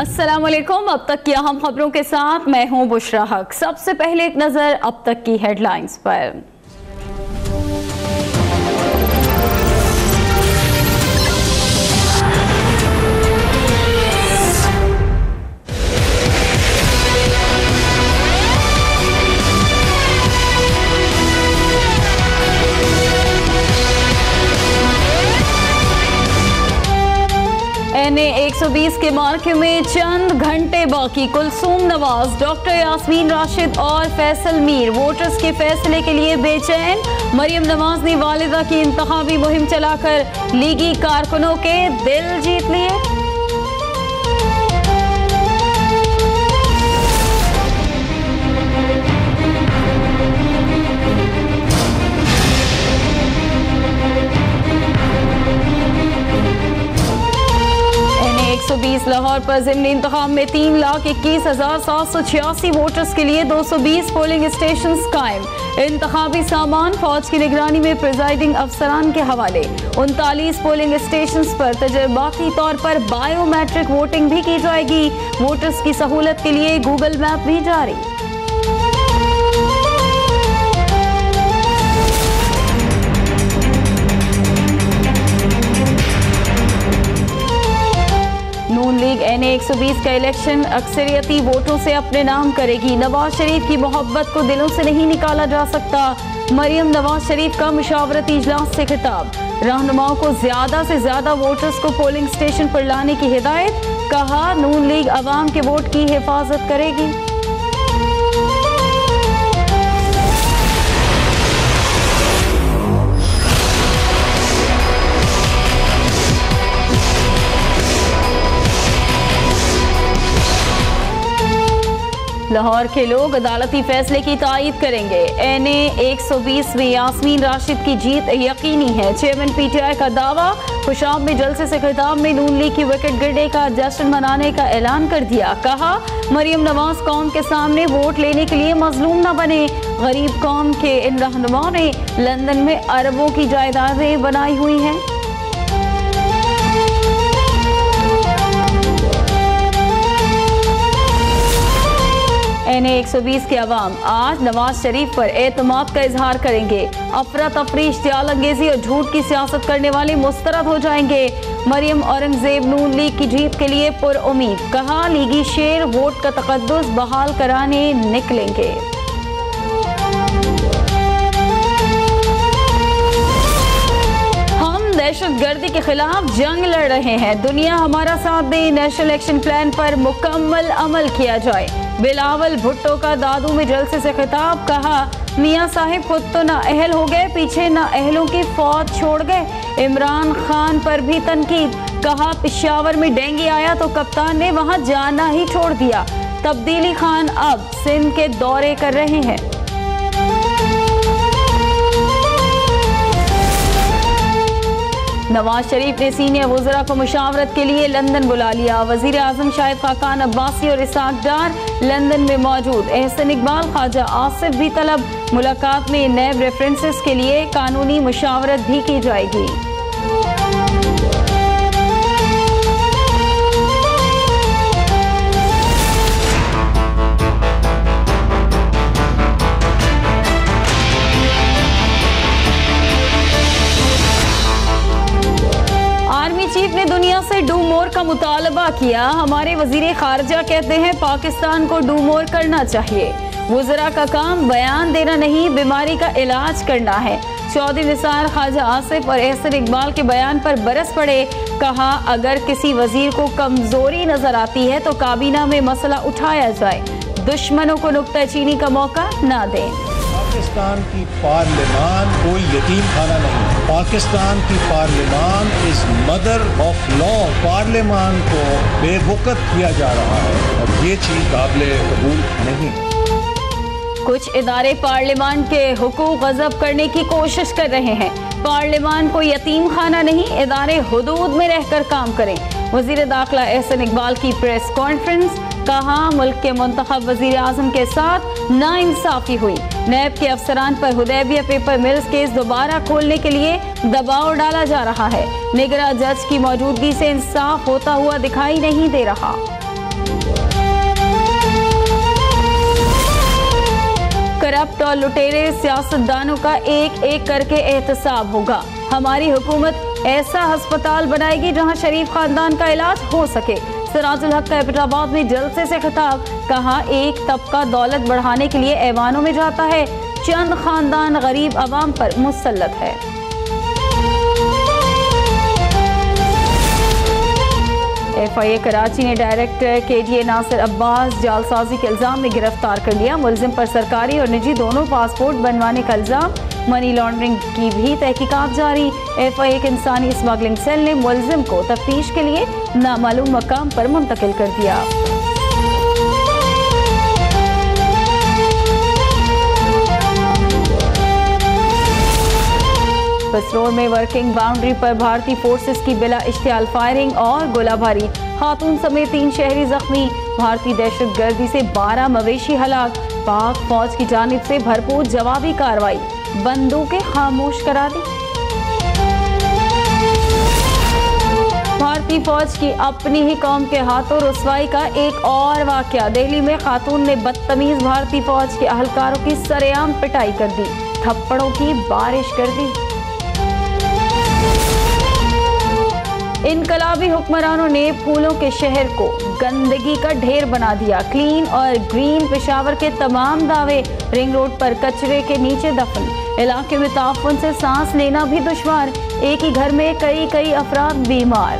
अस्सलाम वालेकुम। अब तक की अहम खबरों के साथ मैं हूं बुशरा हक। सबसे पहले एक नजर अब तक की हेडलाइंस पर। NA 120 के मार्के में चंद घंटे बाकी। कुलसूम नवाज, डॉक्टर यास्मीन राशिद और फैसल मीर वोटर्स के फैसले के लिए बेचैन। मरियम नवाज ने वालिदा की इंतखाबी मुहिम चलाकर लीगी कारकुनों के दिल जीत लिए। लाहौर पर ज़िमनी इंतखाब में 3,21,786 वोटर्स के लिए 220 पोलिंग स्टेशन कायम। इंतखाबी सामान फौज की निगरानी में प्रिजाइडिंग अफसरान के हवाले। 39 पोलिंग स्टेशन पर तजर्बाती तौर पर बायोमेट्रिक वोटिंग भी की जाएगी। वोटर्स की सहूलत के लिए गूगल मैप भी जारी। नून लीग NA 120 का इलेक्शन अक्सरियती वोटों से अपने नाम करेगी। नवाज शरीफ की मोहब्बत को दिलों से नहीं निकाला जा सकता। मरियम नवाज शरीफ का मुशावरती इजलास से खिताब। रहनुमाओं को ज्यादा से ज्यादा वोटर्स को पोलिंग स्टेशन पर लाने की हिदायत। कहा, नून लीग अवाम के वोट की हिफाजत करेगी। लाहौर के लोग अदालती फैसले की तायीद करेंगे। NA 120 में यास्मीन राशिद की जीत यकीनी है। चेयरमैन PTI का दावा। खुशाब में जलसे से खिताब में नून लीग की विकेट गिरने का जश्न मनाने का ऐलान कर दिया। कहा, मरियम नवाज कौम के सामने वोट लेने के लिए मजलूम न बने। गरीब कौम के इन रहनुमाओं ने लंदन में अरबों की जायदादें बनाई हुई हैं। NA 120 के अवाम आज नवाज शरीफ पर एतमाद का इजहार करेंगे। अफरा तफरी, इश्तियाल अंगेजी और झूठ की सियासत करने वाले मुस्तरद हो जाएंगे। मरियम औरंगजेब नून लीग की जीत के लिए पुरउम्मीद। कहा, लीगी शेर वोट का तकद्दुस बहाल कराने निकलेंगे। दहशतगर्दी के खिलाफ जंग लड़ रहे हैं। दुनिया हमारा साथ दे। नेशनल एक्शन प्लान पर मुकम्मल अमल किया जाए। बिलावल भुट्टो का दादू में जलसे से खिताब। कहा, मियां साहिब खुद तो ना अहल हो गए, पीछे ना अहलों की फौज छोड़ गए। इमरान खान पर भी तनकीद। कहा, पेशावर में डेंगू आया तो कप्तान ने वहां जाना ही छोड़ दिया। तब्दीली खान अब सिंध के दौरे कर रहे हैं। नवाज शरीफ ने सीनियर वज़रा को मुशावरत के लिए लंदन बुला लिया। वज़ीर आज़म शाहिद खाकान अब्बासी और इसाक डार लंदन में मौजूद। एहसन इकबाल, ख्वाजा आसिफ भी तलब। मुलाकात में नैब रेफरेंसेस के लिए कानूनी मुशावरत भी की जाएगी। चीफ ने दुनिया से डू मोर का मुतालबा किया। हमारे वजीर खारजा कहते हैं पाकिस्तान को डू मोर करना चाहिए। वज़रा का काम बयान देना नहीं, बीमारी का इलाज करना है। चौधरी निसार, ख्वाजा आसिफ और एहसन इकबाल के बयान पर बरस पड़े। कहा, अगर किसी वजीर को कमजोरी नजर आती है तो काबीना में मसला उठाया जाए। दुश्मनों को नुक्ताचीनी का मौका ना दें। पाकिस्तान की पार्लियामान कोई यतीम खाना नहीं। पाकिस्तान की पार्लियामान इज मदर ऑफ लॉ। पार्लियामान को बेवकूफ़ किया जा रहा है और ये चीज काबिल कबूल नहीं। कुछ इदारे पार्लियामान के हुकूक गज़ब करने की कोशिश कर रहे हैं। पार्लियामान को यतीम खाना नहीं, इदारे हुदूद में रहकर काम करें। वज़ीर दाखिला एहसन इकबाल की प्रेस कॉन्फ्रेंस। कहा, मुल्क के मुंतखब वज़ीर आज़म के साथ नाइंसाफी हुई। नैब के अफसरान पर हुदैबिया पेपर मिल्स केस दोबारा खोलने के लिए दबाव डाला जा रहा है। निगरां जज की मौजूदगी से इंसाफ होता हुआ दिखाई नहीं दे रहा। करप्ट और लुटेरे सियासतदानों का एक एक करके एहतसाब होगा। हमारी हुकूमत ऐसा अस्पताल बनाएगी जहां शरीफ खानदान का इलाज हो सके। सिराजुल हक का एबटाबाद में जलसे से खिताब, कहा एक तबका दौलत बढ़ाने के लिए ऐवानों में जाता है, चंद खानदान गरीब अवाम पर मुसल्लत है। FIA कराची ने डायरेक्टर KDA नासिर अब्बास जालसाजी के इल्जाम में गिरफ्तार कर लिया। मुलजिम पर सरकारी और निजी दोनों पासपोर्ट बनवाने का इल्जाम, मनी लॉन्ड्रिंग की भी तहकीकात जारी। FIA के इंसानी स्मगलिंग सेल ने मुलजिम को तफ्तीश के लिए नामालूम मकाम पर मुंतकिल कर दिया। बसरोर में वर्किंग बाउंड्री पर भारतीय फोर्सेस की बिला इश्तियाल फायरिंग और गोलाबारी, खातून समेत 3 शहरी जख्मी। भारतीय दहशतगर्दी से 12 मवेशी हलाक। पाक फौज की जानिब से भरपूर जवाबी कार्रवाई, बंदूकें खामोश करा दी। भारतीय फौज की अपनी ही कौम के हाथों रुसवाई का एक और वाकया। दिल्ली में खातून ने बदतमीज भारतीय फौज के अहलकारों की सरेआम पिटाई कर दी, थप्पड़ों की बारिश कर दी। इनकलाबी हुक्मरानों ने फूलों के शहर को गंदगी का ढेर बना दिया। क्लीन और ग्रीन पेशावर के तमाम दावे रिंग रोड पर कचरे के नीचे दफन। इलाके में ताफुन से सांस लेना भी दुश्वार, एक ही घर में कई अफराद बीमार।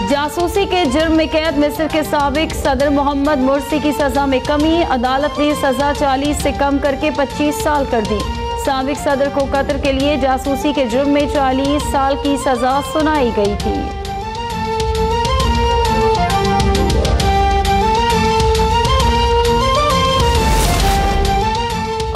जासूसी के जुर्म में कैद मिस्र के साबिक सदर मोहम्मद मुर्सी की सजा में कमी, अदालत ने सजा 40 से कम करके 25 साल कर दी। साबिक सदर को कत्ल के लिए जासूसी के जुर्म में 40 साल की सजा सुनाई गई थी।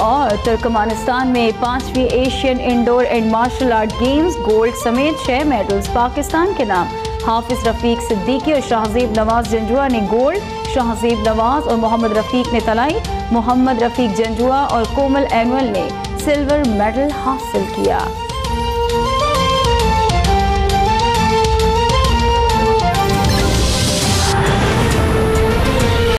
और तुर्कमानिस्तान में 5वीं Asian indoor and martial art games, gold समेत 6 मेडल्स पाकिस्तान के नाम। हाफिज रफीक सिद्दीकी और शाहजेब नवाज जंजुआ ने गोल्ड, शाहजेब नवाज और मोहम्मद रफीक ने तलाई, मोहम्मद रफीक जंजुआ और कोमल एनुअल ने सिल्वर मेडल हासिल किया।